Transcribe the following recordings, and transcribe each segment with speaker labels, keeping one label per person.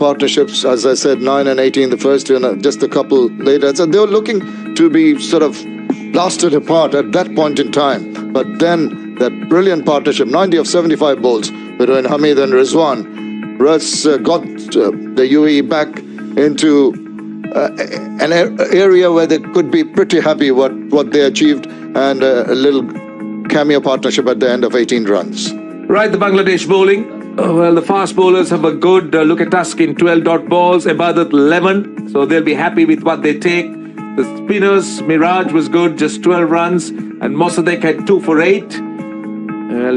Speaker 1: partnerships, as I said, 9 and 18 the first year, and just a couple later. So they were looking to be sort of blasted apart at that point in time. But then that brilliant partnership, 90 of 75 balls between Hamid and Rizwan, got the UAE back into an area where they could be pretty happy what they achieved, and a little cameo partnership at the end of 18 runs.
Speaker 2: Right, the Bangladesh bowling. Well, the fast bowlers have a good look at Taskin, 12 dot balls, Ibadat 11, so they'll be happy with what they take. The spinners, Miraj was good, just 12 runs, and Mossadegh had 2 for 8.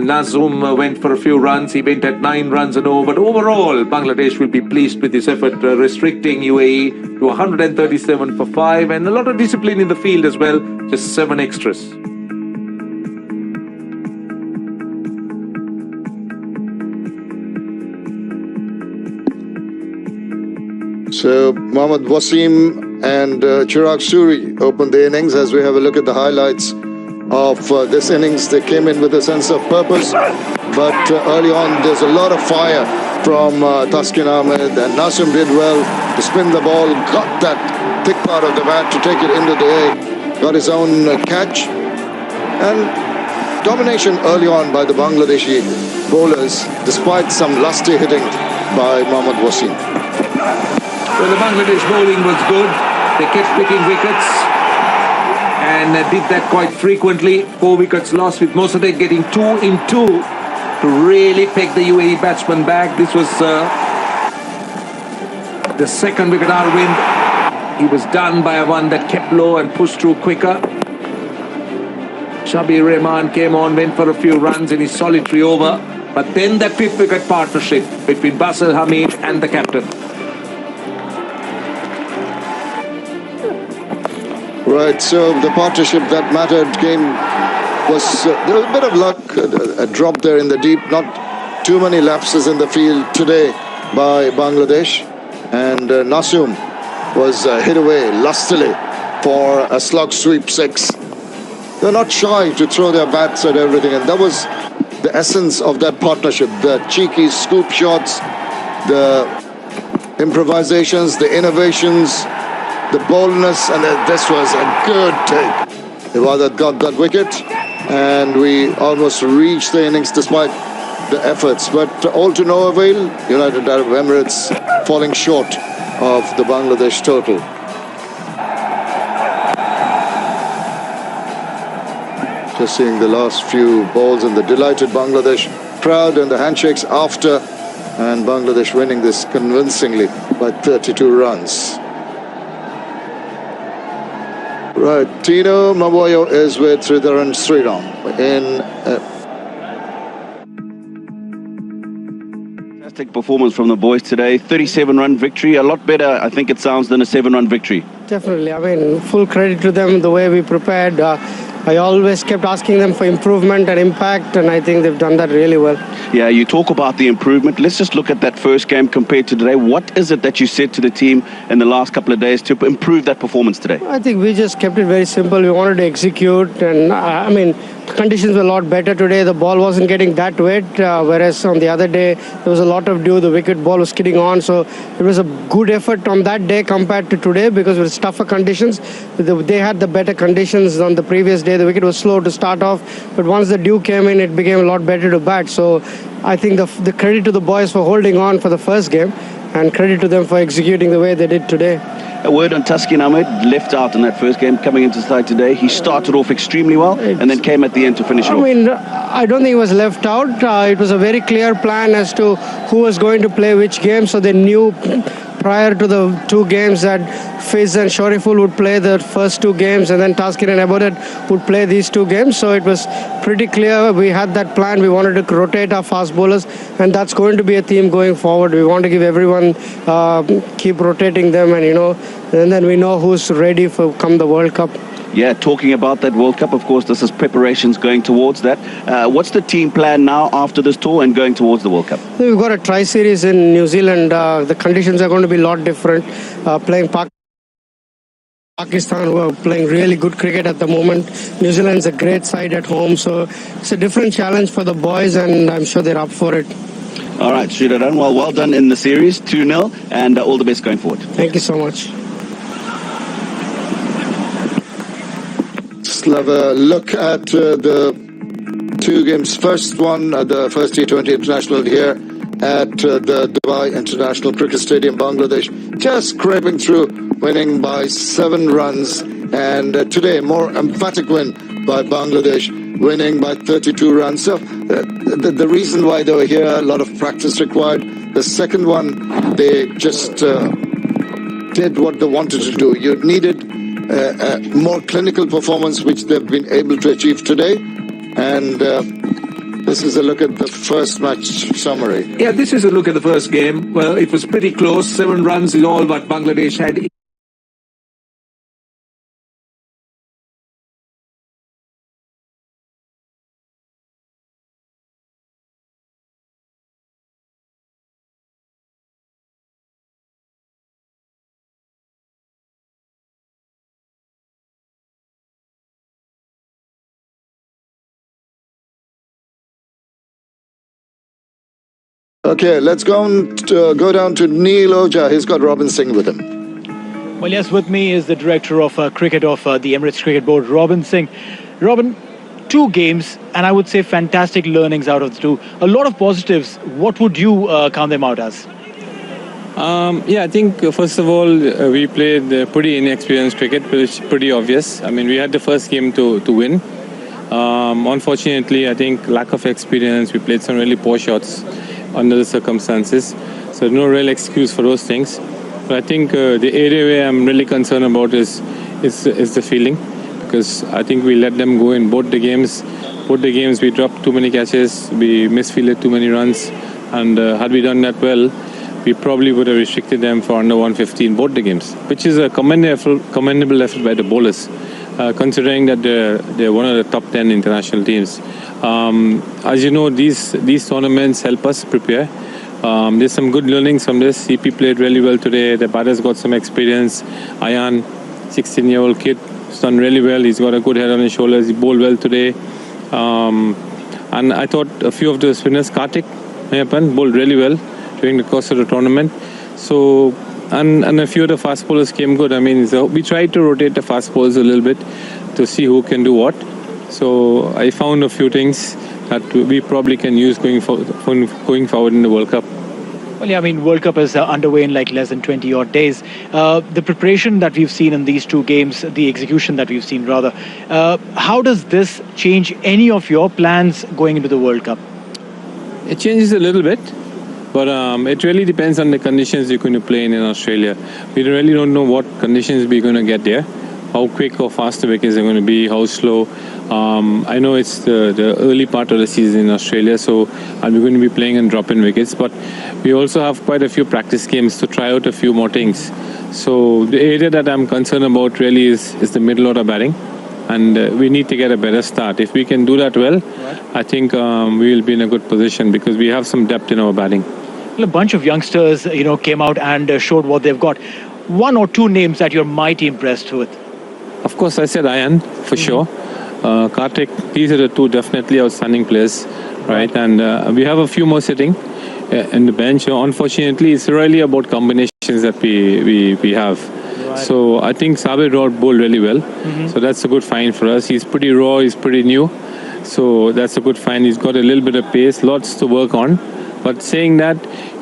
Speaker 2: Nazum went for a few runs, he went at 9 runs and over, but overall, Bangladesh will be pleased with this effort, restricting UAE to 137 for 5, and a lot of discipline in the field as well, just 7 extras.
Speaker 1: So Mohammad Wasim and Chirag Suri opened the innings. As we have a look at the highlights of this innings, they came in with a sense of purpose, but early on there's a lot of fire from Taskin Ahmed, and Nasim did well to spin the ball, got that thick part of the bat to take it into the air, got his own catch, and domination early on by the Bangladeshi bowlers, despite some lusty hitting by Mohammad Wasim.
Speaker 2: Well, the Bangladesh bowling was good. They kept picking wickets and did that quite frequently. 4 wickets lost, with Mossadegh getting 2 in 2 to really peg the UAE batsman back. This was the second wicket Arvind. He was done by a one that kept low and pushed through quicker. Shabir Rahman came on, went for a few runs in his solitary over. But then that 5th wicket partnership between Basel Hamid and the captain.
Speaker 1: Right, so the partnership that mattered was there was a bit of luck, a drop there in the deep, not too many lapses in the field today by Bangladesh, and Nasim was hit away lustily for a slug sweep 6. They're not shy to throw their bats at everything, and that was the essence of that partnership, the cheeky scoop shots, the improvisations, the innovations, the boldness, and this was a good take. Ibadat got that wicket, and we almost reached the innings despite the efforts, but all to no avail. United Arab Emirates falling short of the Bangladesh total. Just seeing the last few balls and the delighted Bangladesh crowd and the handshakes after, and Bangladesh winning this convincingly by 32 runs. Right, Tino Maboyo is with Sridharan Sriram in
Speaker 3: fantastic performance from the boys today. 37-run victory, a lot better, I think it sounds, than a 7-run victory.
Speaker 4: Definitely, I mean, full credit to them, the way we prepared. I always kept asking them for improvement and impact, and I think they've done that really well.
Speaker 3: Yeah, you talk about the improvement. Let's just look at that first game compared to today. What is it that you said to the team in the last couple of days to improve that performance today?
Speaker 4: I think we just kept it very simple. We wanted to execute, and I mean, the conditions were a lot better today. The ball wasn't getting that wet, whereas on the other day, there was a lot of dew. The wicket ball was skidding on, so it was a good effort on that day compared to today, because it was tougher conditions. They had the better conditions on the previous day. The wicket was slow to start off, but once the dew came in, it became a lot better to bat. So I think the credit to the boys for holding on for the first game, and credit to them for executing the way they did today.
Speaker 3: A word on Taskin Ahmed, left out in that first game, coming into the side today. He started off extremely well and then came at the end to finish it off.
Speaker 4: I mean, I don't think he was left out. It was a very clear plan as to who was going to play which game, so they knew prior to the 2 games that Fiz and Shariful would play the first 2 games, and then Taskin and Ibadat would play these 2 games. So it was pretty clear. We had that plan. We wanted to rotate our fast bowlers, and that's going to be a theme going forward. We want to give everyone, keep rotating them, and and then we know who's ready for come the World Cup.
Speaker 3: Yeah, talking about that World Cup, of course, this is preparations going towards that. What's the team plan now after this tour and going towards the World Cup?
Speaker 4: We've got a tri-series in New Zealand. The conditions are going to be a lot different. Playing Pakistan, who are playing really good cricket at the moment. New Zealand's a great side at home, so it's a different challenge for the boys, and I'm sure they're up for it.
Speaker 3: All right, Sridharan, well done in the series, 2-0, and all the best going forward.
Speaker 4: Thank you so much.
Speaker 1: Let's have a look at the two games. First one, the first T20 International here at the Dubai International Cricket Stadium, Bangladesh, just scraping through, winning by 7 runs. And today, more emphatic win by Bangladesh, winning by 32 runs. So the reason why they were here, a lot of practice required. The second one, they just did what they wanted to do. You needed a more clinical performance, which they've been able to achieve today. And this is a look at the first match summary.
Speaker 2: Yeah, this is a look at the first game. Well, it was pretty close. 7 runs is all what Bangladesh had.
Speaker 1: Okay, let's go down to Neil Ojha. He's got Robin Singh with him.
Speaker 5: Well, yes, with me is the director of cricket of the Emirates Cricket Board, Robin Singh. Robin, 2 games, and I would say fantastic learnings out of the 2. A lot of positives. What would you count them out as?
Speaker 6: I think first of all, we played pretty inexperienced cricket, which is pretty obvious. I mean, we had the first game to win. Unfortunately, I think lack of experience. We played some really poor shots under the circumstances, so no real excuse for those things. But I think the area where I'm really concerned about is the fielding, because I think we let them go in both the games. Both the games we dropped too many catches, we misfielded too many runs, and had we done that well, we probably would have restricted them for under 150 in both the games, which is a commendable effort by the bowlers, considering that they're one of the top 10 international teams. As you know, these tournaments help us prepare. There's some good learnings from this. CP played really well today. The batters got some experience. Ayan, 16-year-old kid, has done really well. He's got a good head on his shoulders. He bowled well today. And I thought a few of the spinners, Kartik Mayappan, bowled really well during the course of the tournament. So, and a few of the fast bowlers came good. I mean, so we tried to rotate the fast bowlers a little bit to see who can do what. So I found a few things that we probably can use going forward in the World Cup.
Speaker 5: Well, yeah, I mean, World Cup is underway in like less than 20 odd days. The preparation that we've seen in these 2 games, the execution that we've seen rather, how does this change any of your plans going into the World Cup?
Speaker 6: It changes a little bit, but it really depends on the conditions you're going to play in Australia. We really don't know what conditions we're going to get there. How quick or fast the wickets are going to be, how slow. I know it's the early part of the season in Australia, so we're going to be playing and dropping wickets, but we also have quite a few practice games to try out a few more things. So the area that I'm concerned about really is the middle order batting, and we need to get a better start. If we can do that well, I think we will be in a good position because we have some depth in our batting.
Speaker 5: Well, a bunch of youngsters, came out and showed what they've got. 1 or 2 names that you're mighty impressed with.
Speaker 6: Of course, I said Ayan, for sure. Kartik, these are the 2 definitely outstanding players, right? And we have a few more sitting in the bench. Unfortunately, it's really about combinations that we have. Right. So I think Sabir bowled really well. So that's a good find for us. He's pretty raw, he's pretty new. So that's a good find. He's got a little bit of pace, lots to work on. But saying that,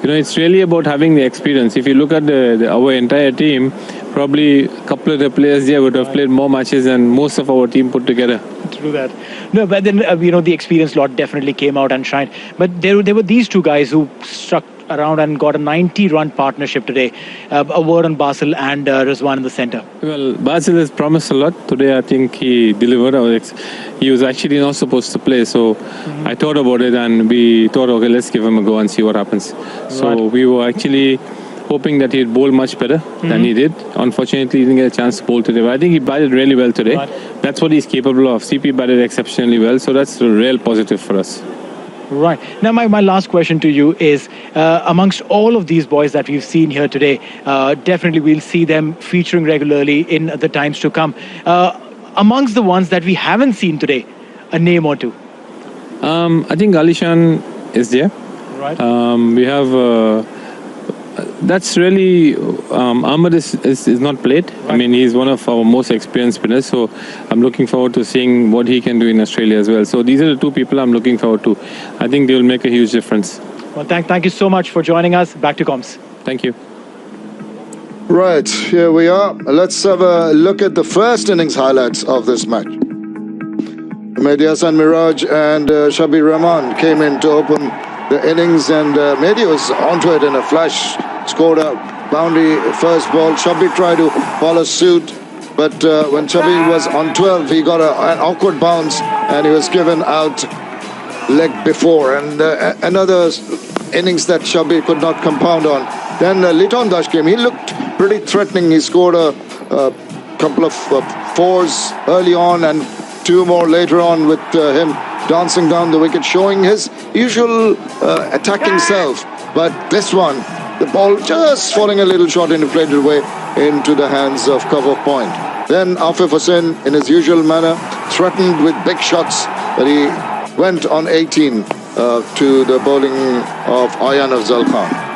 Speaker 6: it's really about having the experience. If you look at our entire team, probably a couple of the players there would have played more matches than most of our team put together.
Speaker 5: True that. No, but then, the experience lot definitely came out and shined. But there were these 2 guys who struck around and got a 90-run partnership today. A word on Basil and Rizwan in the centre.
Speaker 6: Well, Basil has promised a lot. Today, I think he delivered. He was actually not supposed to play. So I thought about it and we thought, okay, let's give him a go and see what happens. So we were actually hoping that he'd bowl much better than he did. Unfortunately, he didn't get a chance to bowl today. But I think he batted really well today. Right. That's what he's capable of. CP batted exceptionally well. So that's a real positive for us.
Speaker 5: Right. Now, my last question to you is, amongst all of these boys that we've seen here today, definitely we'll see them featuring regularly in the times to come. Amongst the ones that we haven't seen today, a name or 2?
Speaker 6: I think Alishan is there.
Speaker 5: Right.
Speaker 6: We have that's really Ahmed is not played.
Speaker 5: Right.
Speaker 6: I mean, he's one of our most experienced spinners, so I'm looking forward to seeing what he can do in Australia as well. So these are the two people I'm looking forward to. I think they will make a huge difference.
Speaker 5: Well, thank you so much for joining us. Back to comms.
Speaker 6: Thank you.
Speaker 1: Right, here we are. Let's have a look at the first innings highlights of this match. Mehdi Hasan Miraj and Shabir Rahman came in to open the innings, and Mehdi was onto it in a flash, scored a boundary first ball. Shabir tried to follow suit, but when Shabir was on 12, he got an awkward bounce and he was given out leg before, and another innings that Shabir could not compound on. Then Liton Dash came. He looked pretty threatening. He scored a couple of fours early on and two more later on, with him dancing down the wicket, showing his usual attacking self. But this one, the ball just falling a little short, and he played it away into the hands of cover point. Then Afif Hussain, in his usual manner, threatened with big shots, but he went on 18 to the bowling of Ayan Afzal Khan.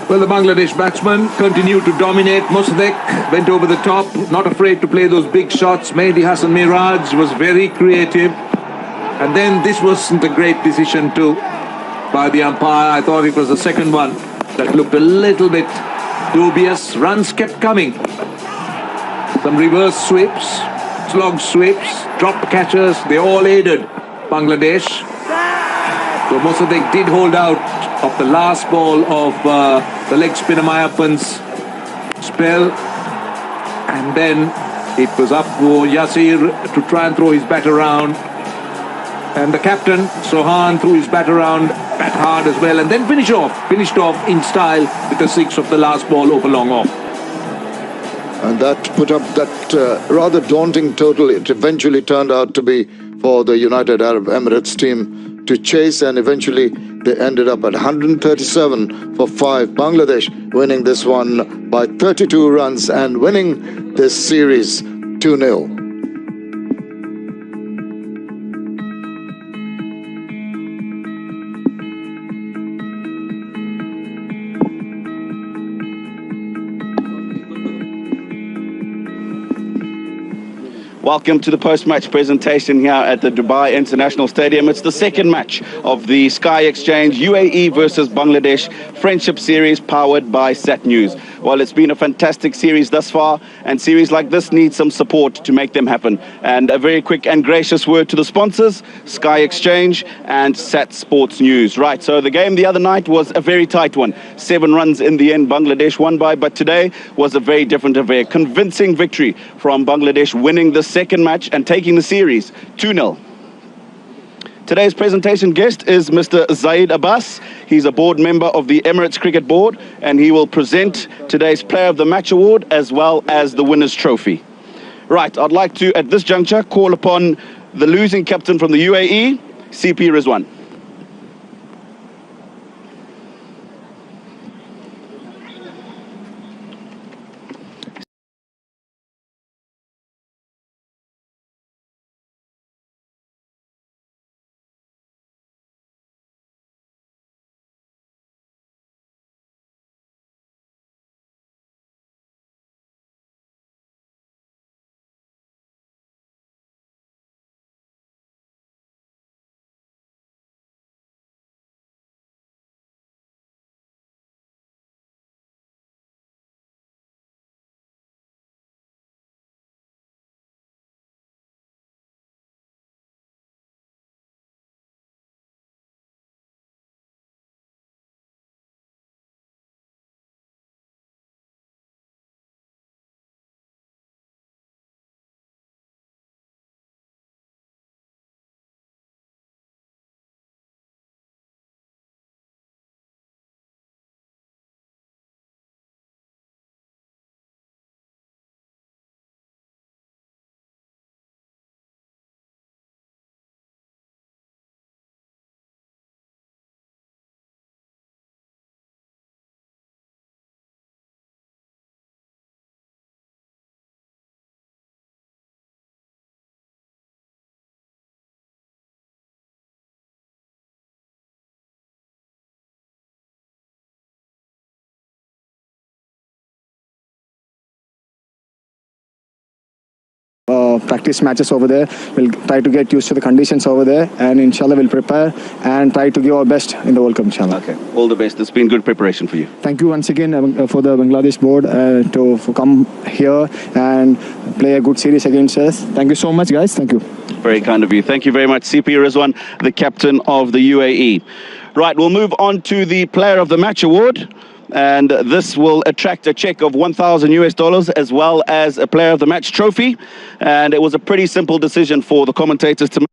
Speaker 2: Well, the Bangladesh batsmen continued to dominate. Mossadegh went over the top, not afraid to play those big shots. Mehdi Hasan Miraj was very creative. And then this wasn't a great decision too by the umpire. I thought it was the second one that looked a little bit dubious. Runs kept coming. Some reverse sweeps, slog sweeps, drop catches, they all aided Bangladesh. So Mossadegh did hold out of the last ball of the leg spinner Mayappan's spell, and then it was up for Yasir to try and throw his bat around, and the captain Sohan threw his bat around, bat hard as well, and then finished off in style with a six of the last ball over long off.
Speaker 1: And that put up that rather daunting total. It eventually turned out to be for the United Arab Emirates team to chase, and eventually they ended up at 137 for 5. Bangladesh winning this one by 32 runs and winning this series 2-0.
Speaker 3: Welcome to the post-match presentation here at the Dubai International Stadium. It's the second match of the Sky Exchange UAE versus Bangladesh Friendship Series powered by Sat News. Well, it's been a fantastic series thus far, and series like this need some support to make them happen. And a very quick and gracious word to the sponsors, Sky Exchange and Sat Sports News. Right, so the game the other night was a very tight one. 7 runs in the end Bangladesh won by, but today was a very different, a very convincing victory from Bangladesh, winning the second match and taking the series 2-0. Today's presentation guest is Mr. Zaid Abbas. He's a board member of the Emirates Cricket Board, and he will present today's Player of the Match award as well as the winner's trophy. Right, I'd like to, at this juncture, call upon the losing captain from the UAE, CP Rizwan.
Speaker 7: practice matches over there. We'll try to get used to the conditions over there, and inshallah we'll prepare and try to give our best in the World Cup, inshallah.
Speaker 3: Okay, all the best. It's been good preparation for you.
Speaker 7: Thank you once again for the Bangladesh board to come here and play a good series against us. Thank you so much, guys. Thank you.
Speaker 3: Very kind of you. Thank you very much, CP Rizwan, the captain of the UAE. Right, we'll move on to the Player of the Match award. And this will attract a check of $1,000 as well as a Player of the Match trophy. And it was a pretty simple decision for the commentators to make.